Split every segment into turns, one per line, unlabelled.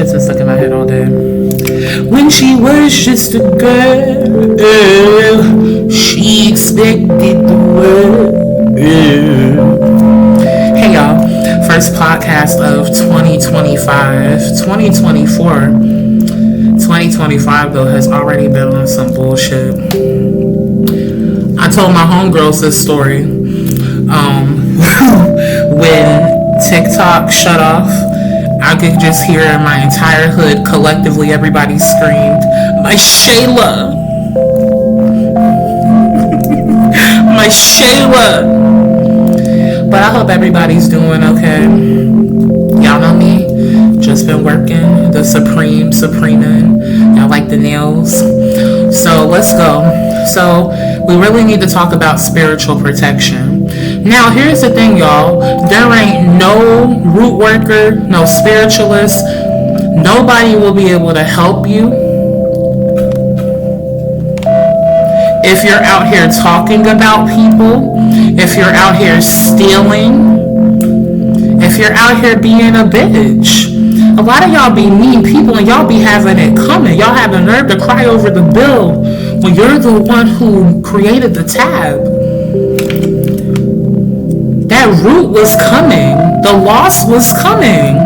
shit's been stuck in my head all day. When she was just a girl, she expected the world. Hey y'all, first podcast of 2025. 2025 though has already been on some bullshit. I told my homegirls this story when TikTok shut off. I could just hear in my entire hood, collectively, everybody screamed, "My Shayla! My Shayla!" But I hope everybody's doing okay. Y'all know me. Just been working. The supreming. Y'all like the nails. So let's go. So we really need to talk about spiritual protection. Now, here's the thing, y'all. There ain't no root worker, no spiritualist. Nobody will be able to help you if you're out here talking about people, if you're out here stealing, if you're out here being a bitch. A lot of y'all be mean people and y'all be having it coming. Y'all have the nerve to cry over the bill when you're the one who created the tab. That root was coming. The loss was coming.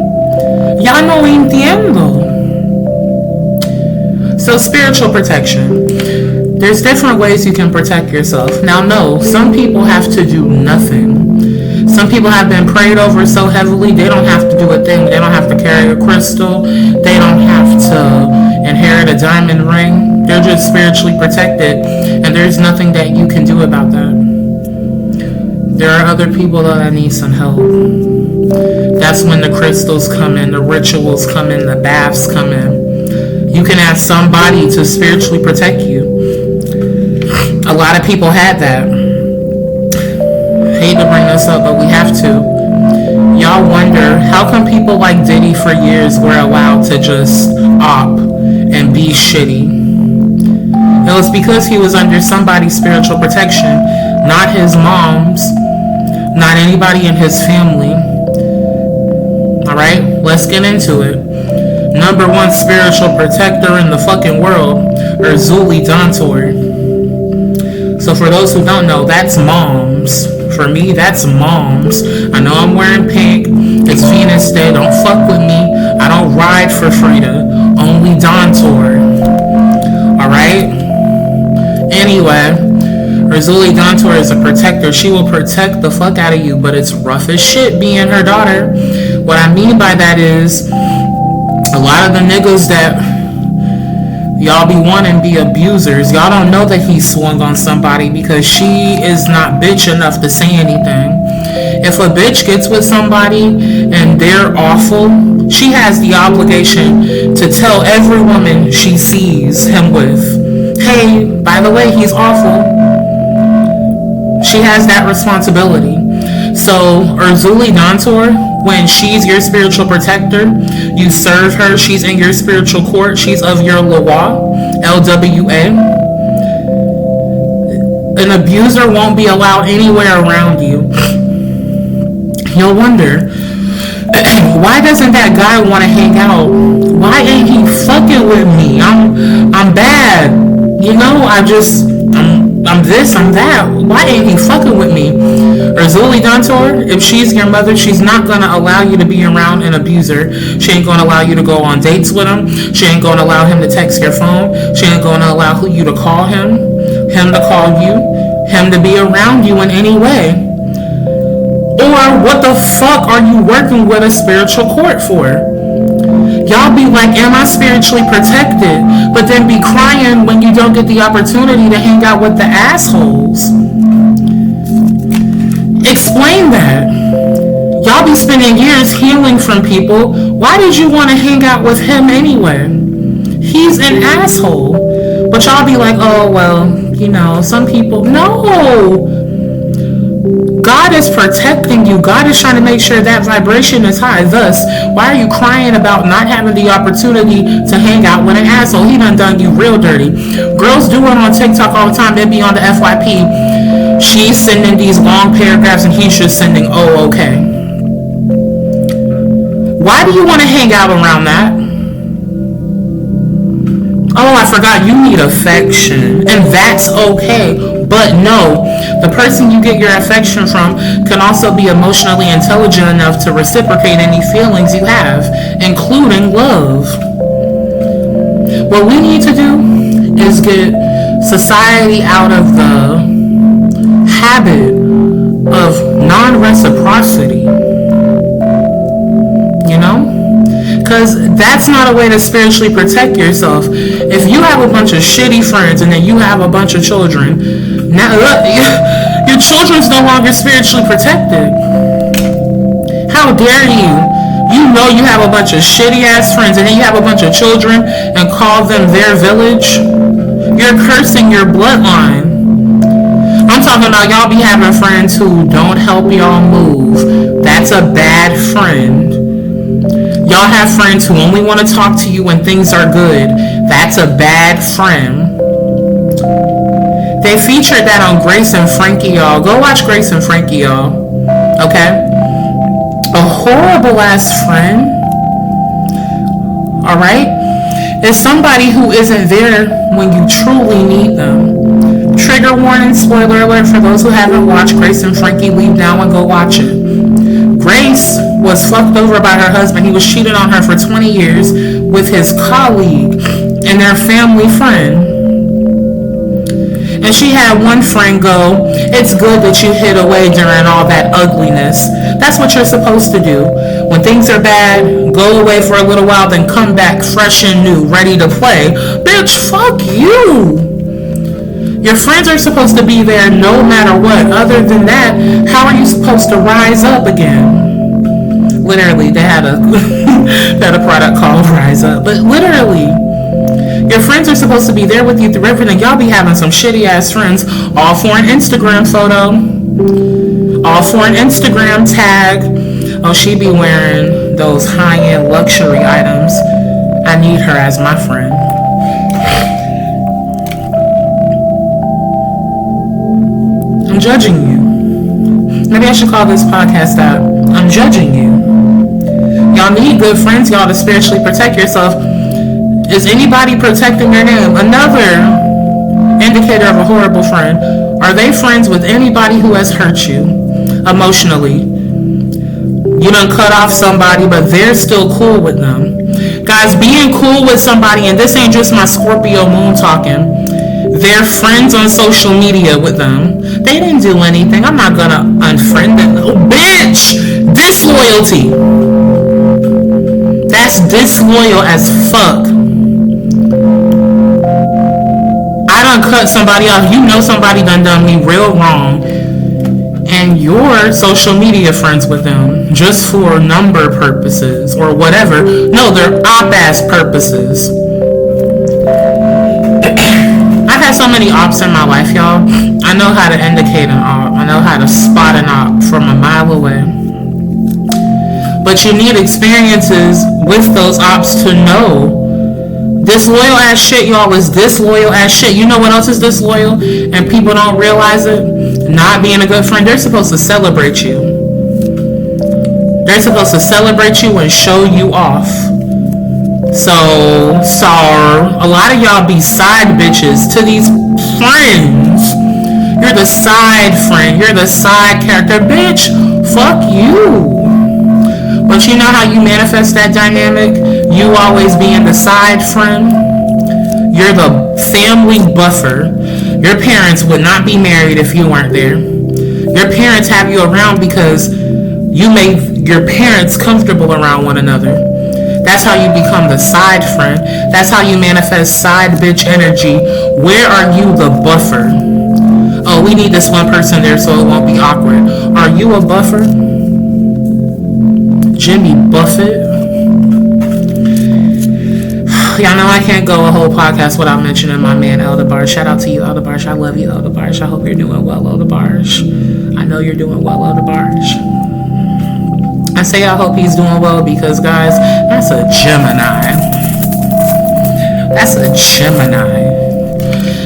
Ya no entiendo. So spiritual protection. There's different ways you can protect yourself. Now, no, some people have to do nothing. Some people have been prayed over so heavily, they don't have to do a thing. They don't have to carry a crystal. They don't have to inherit a diamond ring. They're just spiritually protected, and there's nothing that you can do about that. There are other people that need some help. That's when the crystals come in, the rituals come in, the baths come in. You can ask somebody to spiritually protect you. A lot of people had that. Hate to bring this up, but we have to. Y'all wonder, how come people like Diddy for years were allowed to just op and be shitty? It was because he was under somebody's spiritual protection, not his mom's, not anybody in his family. Alright, let's get into it. Number one spiritual protector in the fucking world, Erzulie Dontor. So for those who don't know, that's moms. For me, that's moms. I know I'm wearing pink. It's Venus Day. Don't fuck with me. I don't ride for Frida. Only Dontor. Alright? Anyway, Erzulie Dontor is a protector. She will protect the fuck out of you, but it's rough as shit being her daughter. What I mean by that is, a lot of the niggas that y'all be wanting be abusers. Y'all don't know that he swung on somebody because she is not bitch enough to say anything. If a bitch gets with somebody and they're awful, she has the obligation to tell every woman she sees him with, hey, by the way, he's awful. She has that responsibility. So Erzulie Dontor, when she's your spiritual protector, you serve her, she's in your spiritual court, she's of your LWA, LWA. An abuser won't be allowed anywhere around you. You'll wonder, why doesn't that guy want to hang out? Why ain't he fucking with me? I'm bad. You know, I'm this, I'm that. Why ain't he fucking with me? Erzulie Dontor, if she's your mother, she's not going to allow you to be around an abuser. She ain't going to allow you to go on dates with him. She ain't going to allow him to text your phone. She ain't going to allow you to call him to call you, him to be around you in any way. Or what the fuck are you working with a spiritual court for? Y'all be like, am I spiritually protected? But then be crying when you don't get the opportunity to hang out with the assholes. Explain that. Y'all be spending years healing from people. Why did you want to hang out with him anyway? He's an asshole. But y'all be like, oh, well, you know, some people. No. God is protecting you. God is trying to make sure that vibration is high. Thus, why are you crying about not having the opportunity to hang out with an asshole? He done you real dirty. Girls do it on TikTok all the time. They be on the FYP. She's sending these long paragraphs and he's just sending, oh, okay. Why do you want to hang out around that? forgot, you need affection, and that's okay. But no, the person you get your affection from can also be emotionally intelligent enough to reciprocate any feelings you have, including love. What we need to do is get society out of the habit of non-reciprocity. You know? Because that's not a way to spiritually protect yourself. If you have a bunch of shitty friends and then you have a bunch of children, now your children's no longer spiritually protected. How dare you? You know you have a bunch of shitty ass friends and then you have a bunch of children and call them their village. You're cursing your bloodline. I'm talking about y'all be having friends who don't help y'all move. That's a bad friend. Y'all have friends who only want to talk to you when things are good. That's a bad friend. They featured that on Grace and Frankie, y'all. Go watch Grace and Frankie, y'all. Okay? A horrible ass friend, alright, is somebody who isn't there when you truly need them. Trigger warning, spoiler alert for those who haven't watched Grace and Frankie. Leave now and go watch it. Grace was fucked over by her husband. He was cheating on her for 20 years with his colleague and their family friend. And she had one friend go, "It's good that you hid away during all that ugliness." That's what you're supposed to do. When things are bad, go away for a little while, then come back fresh and new, ready to play. Bitch, fuck you. Your friends are supposed to be there no matter what. Other than that, how are you supposed to rise up again? Literally, they had a product called Rise Up. But literally, your friends are supposed to be there with you through everything. Y'all be having some shitty ass friends, all for an Instagram photo, all for an Instagram tag. Oh, she be wearing those high-end luxury items. I need her as my friend. I'm judging you. Maybe I should call this podcast out. I'm judging you. Y'all need good friends, y'all, to spiritually protect yourself. Is anybody protecting their name? Another indicator of a horrible friend. Are they friends with anybody who has hurt you emotionally? You done cut off somebody, but they're still cool with them. Guys, being cool with somebody, and this ain't just my Scorpio moon talking, they're friends on social media with them. They didn't do anything. I'm not gonna unfriend them. Oh, bitch! Disloyalty. That's disloyal as fuck. I done cut somebody off. You know somebody done me real wrong. And you're social media friends with them just for number purposes or whatever. No, they're op-ass purposes. I've had so many ops in my life, y'all. I know how to indicate an op. I know how to spot an op from a mile away. But you need experiences with those ops to know. Disloyal ass shit, y'all, is disloyal ass shit. You know what else is disloyal? And people don't realize it? Not being a good friend. They're supposed to celebrate you. They're supposed to celebrate you and show you off. So a lot of y'all be side bitches to these friends. You're the side friend. You're the side character. Bitch, fuck you. But you know how you manifest that dynamic? You always being the side friend. You're the family buffer. Your parents would not be married if you weren't there. Your parents have you around because you made your parents comfortable around one another. That's how you become the side friend. That's how you manifest side bitch energy. Where are you the buffer? Oh, we need this one person there so it won't be awkward. Are you a buffer? Jimmy Buffett? Y'all know I can't go a whole podcast without mentioning my man Elder Barge. Shout out to you, Elder Barge. I love you, Elder Barge. I hope you're doing well, Elder Barge. I know you're doing well, Elder Barge. I say I hope he's doing well because, guys, that's a Gemini. That's a Gemini.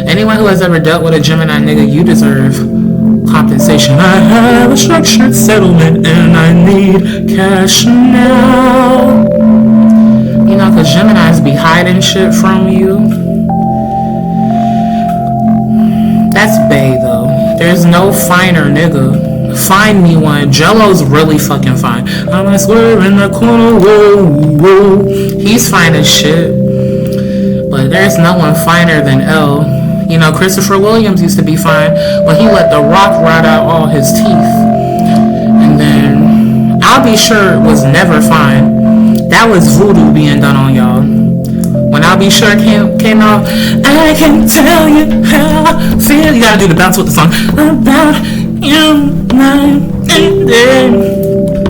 Anyone who has ever dealt with a Gemini nigga, you deserve compensation. I have a structured settlement and I need cash now. You know, because Geminis be hiding shit from you. That's bae though. There's no finer nigga. Find me one. Jello's really fucking fine. I'm a swerve in the corner. Whoa, whoa. He's fine as shit. But there's no one finer than L. You know, Christopher Williams used to be fine when he let The Rock rot out all his teeth. And then I'll Be Sure was never fine. That was voodoo being done on y'all. When I'll Be Sure came out, I can tell you how I feel. You gotta do the bounce with the song. About you,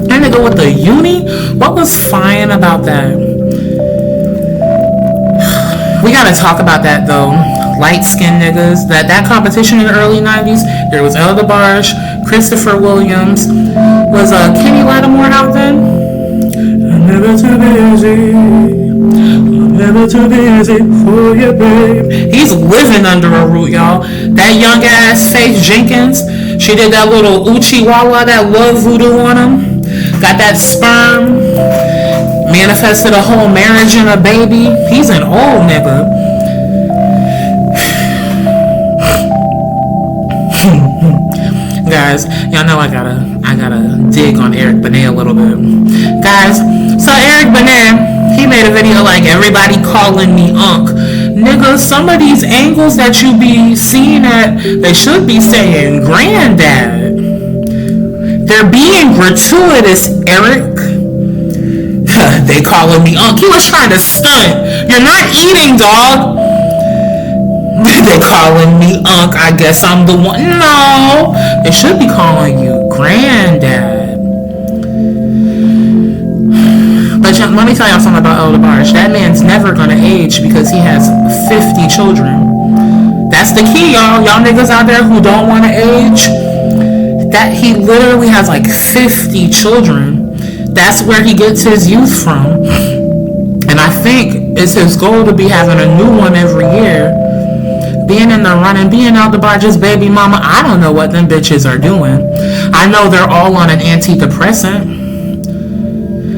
that nigga with the uni. What was fine about that? We gotta talk about that though. Light-skinned niggas. That competition in the early 90s. There was El DeBarge, Christopher Williams. Was Kenny Lattimore out then? I'm never too busy. Never too busy for you, babe. He's living under a root, y'all. That young ass Faith Jenkins, she did that little Uchiwala, that love voodoo on him. Got that sperm. Manifested a whole marriage and a baby. He's an old nigga. Guys, y'all know I gotta dig on Eric Benet a little bit. Guys, so Eric Benet, he made a video like everybody calling me Unc. Nigga, some of these angles that you be seeing at, they should be saying granddad. They're being gratuitous, Eric. They calling me Unc. He was trying to stunt. You're not eating, dog. They calling me Unc. I guess I'm the one. No. They should be calling you granddad. But let me tell y'all something about El DeBarge. That man's never gonna age because he has 50 children. That's the key, y'all. Y'all niggas out there who don't want to age, that he literally has like 50 children. That's where he gets his youth from. And I think it's his goal to be having a new one every year. Being in the running, being El DeBarge's baby mama, I don't know what them bitches are doing. I know they're all on an antidepressant.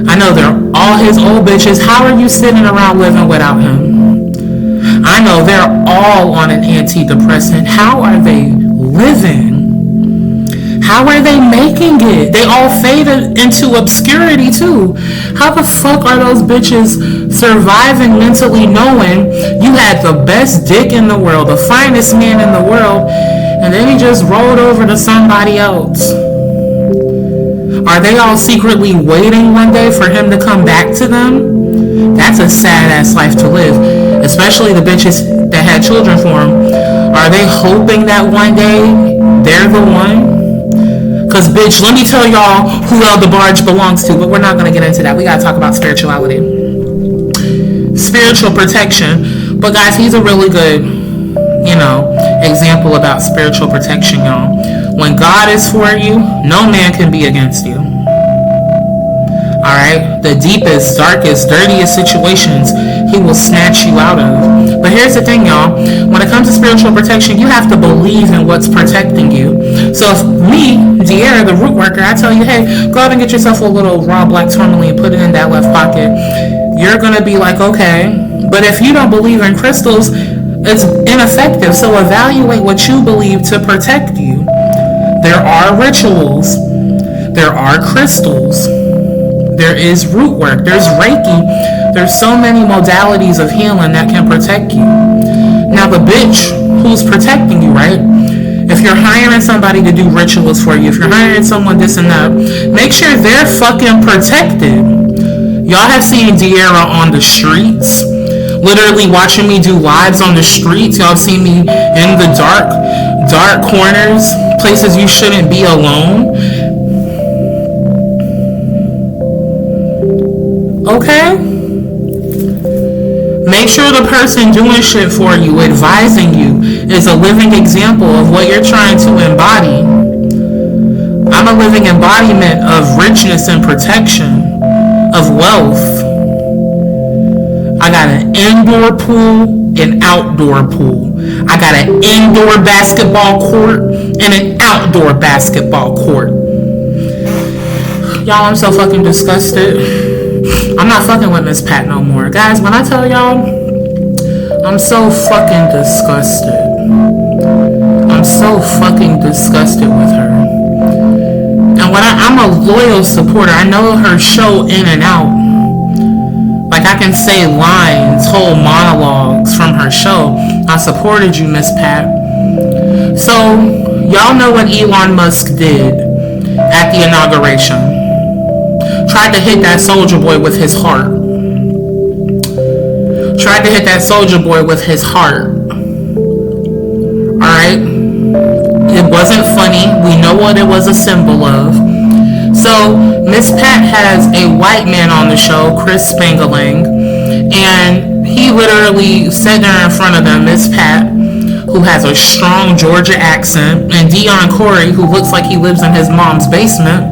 I know they're all his old bitches. How are you sitting around living without him? I know they're all on an antidepressant. How are they living? How are they making it? They all faded into obscurity too. How the fuck are those bitches surviving mentally knowing you had the best dick in the world, the finest man in the world, and then he just rolled over to somebody else? Are they all secretly waiting one day for him to come back to them? That's a sad ass life to live, especially the bitches that had children for him. Are they hoping that one day they're the one? Because, bitch, let me tell y'all who El DeBarge belongs to, but we're not going to get into that. We got to talk about spirituality. Spiritual protection. But, guys, he's a really good, example about spiritual protection, y'all. When God is for you, no man can be against you. Alright? The deepest, darkest, dirtiest situations he will snatch you out of. But here's the thing, y'all. When it comes to spiritual protection, you have to believe in what's protecting you. So if me, De'Ara, the root worker, I tell you, hey, go out and get yourself a little raw black tourmaline, put it in that left pocket, you're going to be like, okay. But if you don't believe in crystals, it's ineffective. So evaluate what you believe to protect you. There are rituals. There are crystals. There is root work. There's Reiki. There's so many modalities of healing that can protect you. Now the bitch who's protecting you, right? If you're hiring somebody to do rituals for you, if you're hiring someone this and that, make sure they're fucking protected. Y'all have seen De'Ara on the streets, literally watching me do lives on the streets. Y'all have seen me in the dark corners, places you shouldn't be alone. Okay? Make sure the person doing shit for you, advising you, is a living example of what you're trying to embody. I'm a living embodiment of richness and protection, of wealth. I got an indoor pool, an outdoor pool. I got an indoor basketball court and an outdoor basketball court. Y'all, I'm so fucking disgusted. I'm not fucking with Miss Pat no more. Guys, when I tell y'all, I'm so fucking disgusted. I'm so fucking disgusted with her. And when I'm a loyal supporter, I know her show in and out. Like, I can say lines, whole monologues from her show. I supported you, Miss Pat. So, y'all know what Elon Musk did at the inauguration. Tried to hit that soldier boy with his heart. Tried to hit that soldier boy with his heart. Alright? It wasn't funny. We know what it was a symbol of. So, Miss Pat has a white man on the show, Chris Spangeling, and he literally sat there in front of them, Miss Pat, who has a strong Georgia accent, and Dion Corey, who looks like he lives in his mom's basement,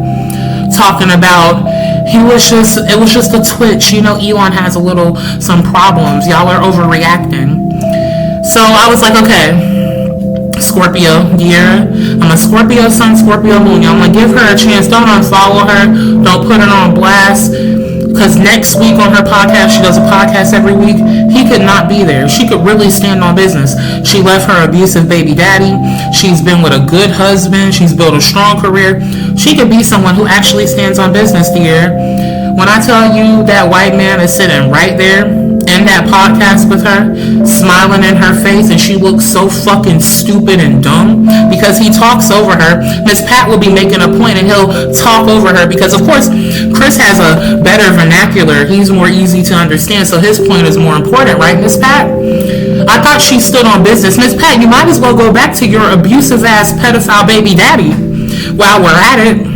talking about it was just a twitch. You know, Elon has some problems. Y'all are overreacting. So I was like, okay, Scorpio year. I'm a Scorpio sun, Scorpio moon. I'm gonna give her a chance. Don't unfollow her. Don't put her on blast. Because next week on her podcast, she does a podcast every week, he could not be there. She could really stand on business. She left her abusive baby daddy. She's been with a good husband. She's built a strong career. She could be someone who actually stands on business here. When I tell you that white man is sitting right there in that podcast with her, smiling in her face, and she looks so fucking stupid and dumb because he talks over her. Miss Pat will be making a point and he'll talk over her because, of course, Chris has a better vernacular. He's more easy to understand, so his point is more important, right, Miss Pat? I thought she stood on business. Miss Pat, you might as well go back to your abusive ass pedophile baby daddy while we're at it.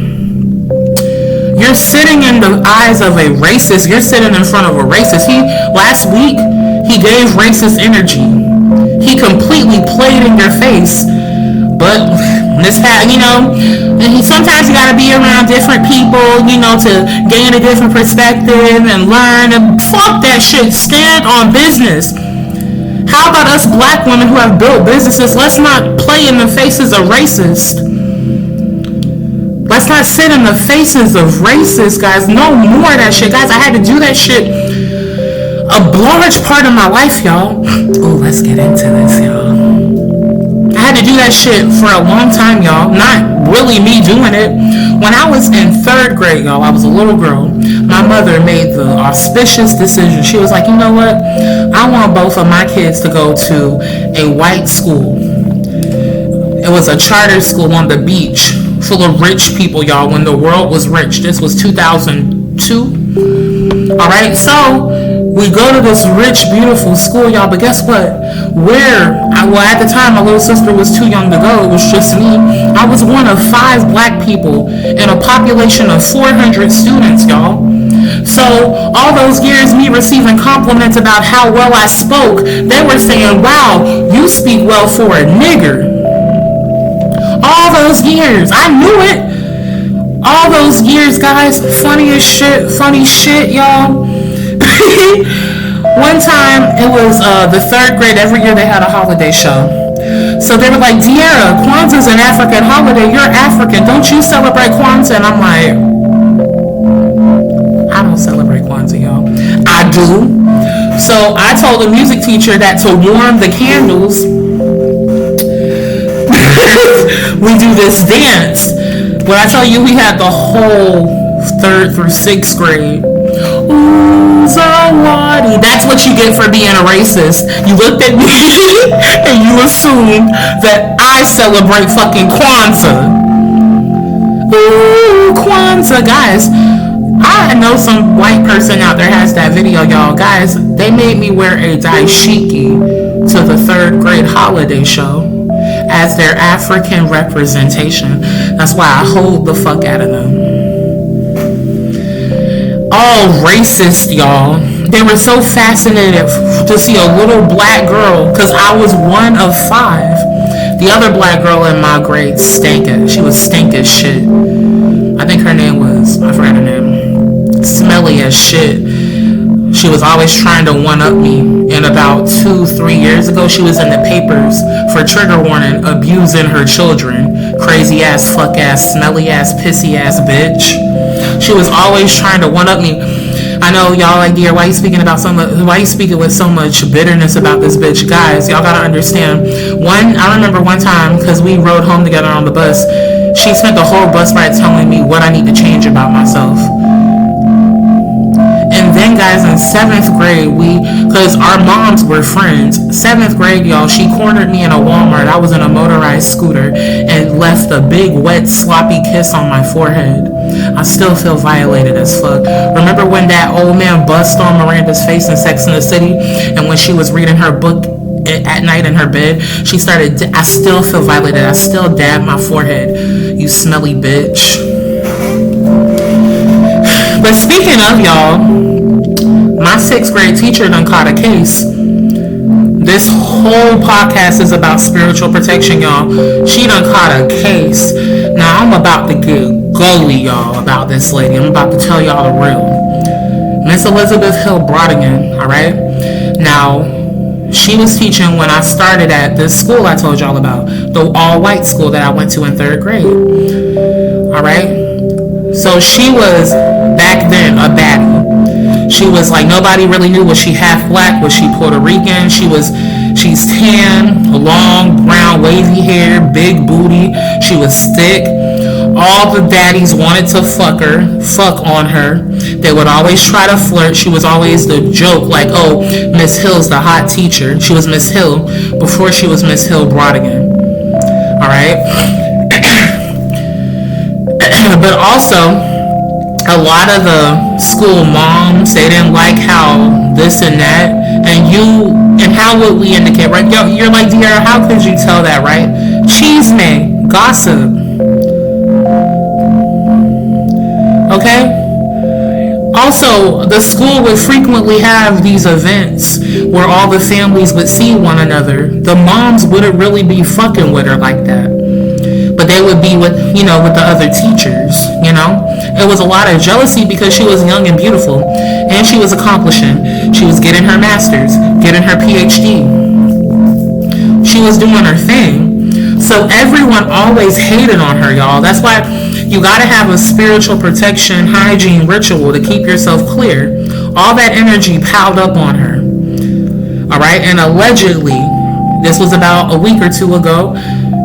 You're sitting in the eyes of a racist. You're sitting in front of a racist. Last week, he gave racist energy. He completely played in your face. But Miss Pat, sometimes you gotta be around different people, to gain a different perspective and learn. And fuck that shit. Stand on business. How about us black women who have built businesses? Let's not play in the faces of racists. Let's not sit in the faces of racists, guys. No more of that shit. Guys, I had to do that shit a large part of my life, y'all. Oh, let's get into this, y'all. I had to do that shit for a long time, y'all. Not really me doing it. When I was in 3rd grade, y'all, I was a little girl. My mother made the auspicious decision. She was like, you know what? I want both of my kids to go to a white school. It was a charter school on the beach, full of rich people, y'all, when the world was rich. This was 2002. All right, so we go to this rich, beautiful school, y'all, but guess what? At the time, my little sister was too young to go. It was just me. I was one of 5 black people in a population of 400 students, y'all. So all those years, me receiving compliments about how well I spoke, they were saying, wow, you speak well for a nigger. All those years, I knew it. All those years, guys, funny shit, y'all. One time, it was the 3rd grade. Every year they had a holiday show. So they were like, De'Ara, Kwanzaa's an African holiday. You're African. Don't you celebrate Kwanzaa? And I'm like, I don't celebrate Kwanzaa, y'all. I do. So I told the music teacher that to warm the candles, we do this dance. When I tell you we had the whole 3rd through 6th grade. Ooh, Zawadi. That's what you get for being a racist. You looked at me and you assumed that I celebrate fucking Kwanzaa. Ooh, Kwanzaa. Guys, I know some white person out there has that video, y'all. Guys, they made me wear a dashiki to the 3rd grade holiday show as their African representation. That's why I hold the fuck out of them. All racist, y'all. They were so fascinated to see a little black girl, because I was one of 5. The other black girl in my grade stank it. She was stink as shit. I think her name was, I forgot her name. Smelly as shit. She was always trying to one-up me. And about 2-3 years ago, she was in the papers for trigger warning, abusing her children. Crazy ass, fuck ass, smelly ass, pissy ass bitch. She was always trying to one-up me. I know y'all like, dear, why you speaking with so much bitterness about this bitch? Guys, y'all gotta understand. I remember one time, because we rode home together on the bus, she spent the whole bus ride telling me what I need to change about myself. And then, guys, in 7th grade, because our moms were friends, 7th grade, y'all, she cornered me in a Walmart. I was in a motorized scooter and left a big, wet, sloppy kiss on my forehead. I still feel violated as fuck. Remember when that old man bust on Miranda's face in Sex and the City? And when she was reading her book at night in her bed, I still feel violated. I still dab my forehead. You smelly bitch. But speaking of, y'all, my 6th grade teacher done caught a case. This whole podcast is about spiritual protection, y'all. She done caught a case. Now, I'm about to get gully, y'all, about this lady. I'm about to tell y'all the real. Miss Elizabeth Hill Brodigan, alright? Now, she was teaching when I started at this school I told y'all about. The all-white school that I went to in 3rd grade. Alright? So she was, back then, a baddie. She was like, nobody really knew, was she half black, was she Puerto Rican? She's tan, long, brown, wavy hair, big booty. She was thick. All the daddies wanted to fuck on her. They would always try to flirt. She was always the joke, like, oh, Miss Hill's the hot teacher. She was Miss Hill before she was Miss Hill Brodigan. Alright? But also, a lot of the school moms, they didn't like how this and that, and how would we indicate, right? You're like, dear, how could you tell that, right? Chisme, gossip. Okay? Also, the school would frequently have these events where all the families would see one another. The moms wouldn't really be fucking with her like that. But they would be with the other teachers, It was a lot of jealousy because she was young and beautiful. And she was accomplishing. She was getting her master's, getting her PhD. She was doing her thing. So everyone always hated on her, y'all. That's why you gotta have a spiritual protection, hygiene ritual to keep yourself clear. All that energy piled up on her. Alright? And allegedly, this was about a week or two ago,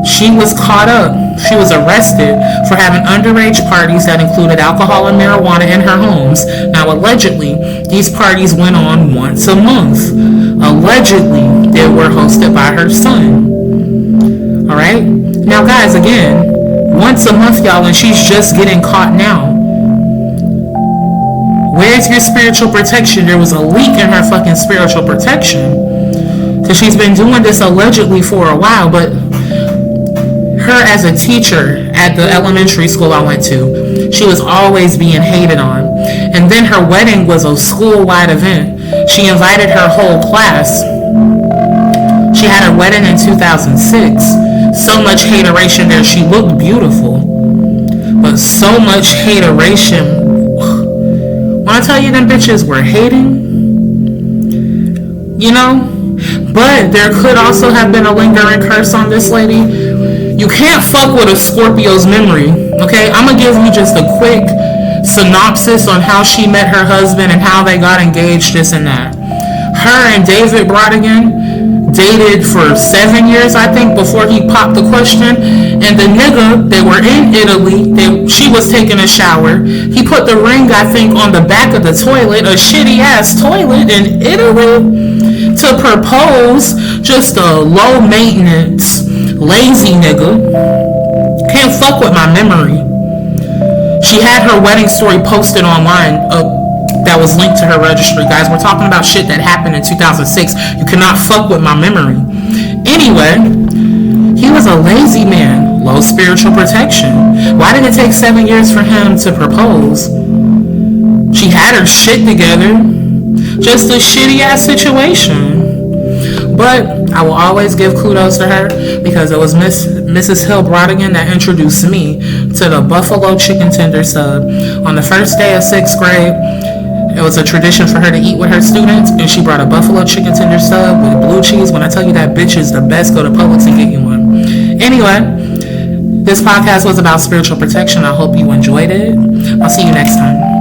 she was caught up. She was arrested for having underage parties that included alcohol and marijuana in her homes. Now, allegedly, these parties went on once a month. Allegedly, they were hosted by her son. Alright? Now, guys, again, once a month, y'all, and she's just getting caught now. Where's your spiritual protection? There was a leak in her fucking spiritual protection. Because she's been doing this allegedly for a while, but her as a teacher at the elementary school I went to, she was always being hated on. And then her wedding was a school-wide event. She invited her whole class. She had her wedding in 2006. So much hateration there. She looked beautiful. But so much hateration. When I tell you them bitches were hating, But there could also have been a lingering curse on this lady. You can't fuck with a Scorpio's memory, okay? I'm going to give you just a quick synopsis on how she met her husband and how they got engaged, this and that. Her and David Brodigan dated for 7 years, I think, before he popped the question. And the nigga, they were in Italy. She was taking a shower. He put the ring, I think, on the back of the toilet, a shitty-ass toilet in Italy, to propose. Just a low-maintenance, lazy nigga. Can't fuck with my memory. She had her wedding story posted online that was linked to her registry. Guys, we're talking about shit that happened in 2006. You cannot fuck with my memory. Anyway, he was a lazy man. Low spiritual protection. Why did it take 7 years for him to propose? She had her shit together. Just a shitty ass situation. But I will always give kudos to her because it was Mrs. Hill Brodigan that introduced me to the buffalo chicken tender sub. On the first day of 6th grade, it was a tradition for her to eat with her students, and she brought a buffalo chicken tender sub with blue cheese. When I tell you that bitch is the best, go to Publix and get you one. Anyway, this podcast was about spiritual protection. I hope you enjoyed it. I'll see you next time.